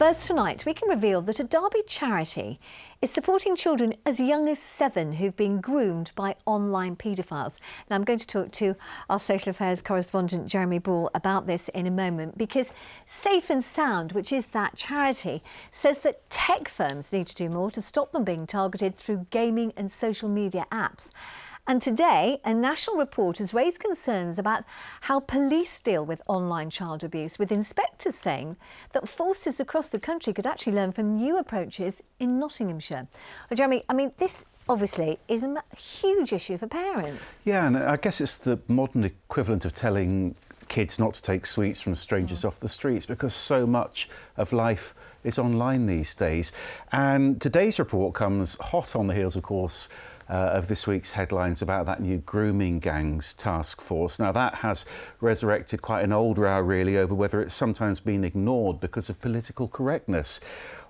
First tonight, we can reveal that a Derby charity is supporting children as young as 7 who've been groomed by online paedophiles. Now, I'm going to talk to our social affairs correspondent, Jeremy Ball, about this in a moment, because Safe and Sound, which is that charity, says that tech firms need to do more to stop them being targeted through gaming and social media apps. And today, a national report has raised concerns about how police deal with online child abuse, with inspectors saying that forces across the country could actually learn from new approaches in Nottinghamshire. Well, Jeremy, I mean, this obviously is a huge issue for parents. Yeah, and I guess it's the modern equivalent of telling kids not to take sweets from strangers off the streets, because so much of life is online these days. And today's report comes hot on the heels, of course, of this week's headlines about that new grooming gangs task force. Now, that has resurrected quite an old row, really, over whether it's sometimes been ignored because of political correctness.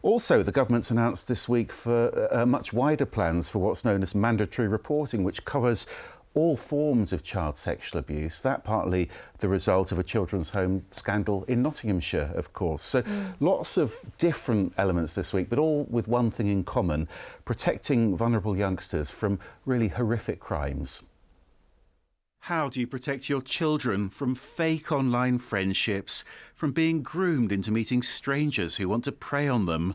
Also, the government's announced this week for much wider plans for what's known as mandatory reporting, which covers all forms of child sexual abuse. That partly the result of a children's home scandal in Nottinghamshire, of course. So lots of different elements this week, but all with one thing in common: protecting vulnerable youngsters from really horrific crimes. How do you protect your children from fake online friendships, from being groomed into meeting strangers who want to prey on them?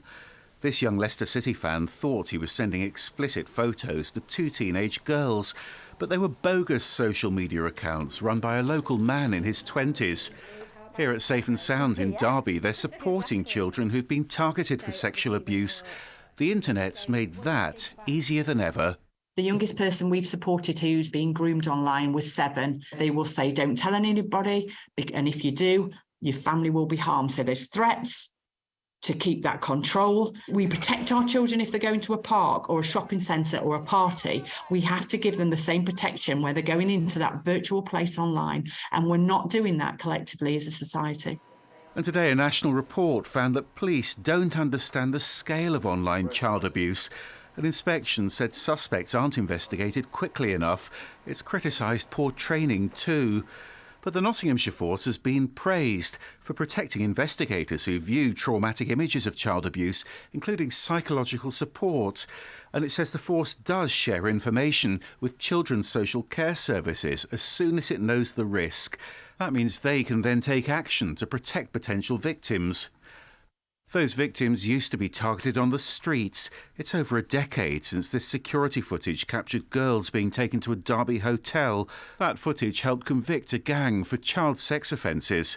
This young Leicester City fan thought he was sending explicit photos to 2 teenage girls, but they were bogus social media accounts run by a local man in his 20s. Here at Safe and Sound in Derby, they're supporting children who've been targeted for sexual abuse. The internet's made that easier than ever. The youngest person we've supported who's been groomed online was 7. They will say, don't tell anybody, and if you do, your family will be harmed. So there's threats to keep that control. We protect our children if they're going to a park or a shopping centre or a party. We have to give them the same protection where they're going into that virtual place online, and we're not doing that collectively as a society. And today, a national report found that police don't understand the scale of online child abuse. An inspection said suspects aren't investigated quickly enough. It's criticised poor training too. But the Nottinghamshire force has been praised for protecting investigators who view traumatic images of child abuse, including psychological support. And it says the force does share information with children's social care services as soon as it knows the risk. That means they can then take action to protect potential victims. Those victims used to be targeted on the streets. It's over a decade since this security footage captured girls being taken to a Derby hotel. That footage helped convict a gang for child sex offences.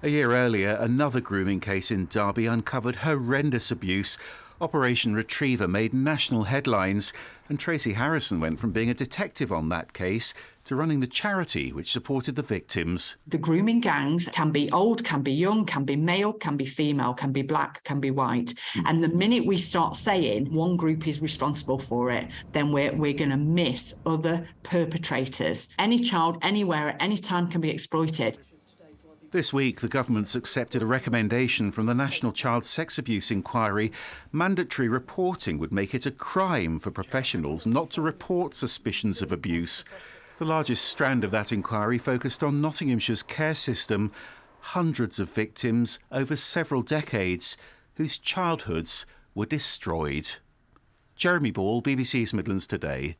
A year earlier, another grooming case in Derby uncovered horrendous abuse. Operation Retriever made national headlines, and Tracy Harrison went from being a detective on that case to running the charity which supported the victims. The grooming gangs can be old, can be young, can be male, can be female, can be black, can be white. And the minute we start saying one group is responsible for it, then we're going to miss other perpetrators. Any child, anywhere, at any time can be exploited. This week, the government's accepted a recommendation from the National Child Sex Abuse Inquiry. Mandatory reporting would make it a crime for professionals not to report suspicions of abuse. The largest strand of that inquiry focused on Nottinghamshire's care system. Hundreds of victims over several decades whose childhoods were destroyed. Jeremy Ball, BBC's Midlands Today.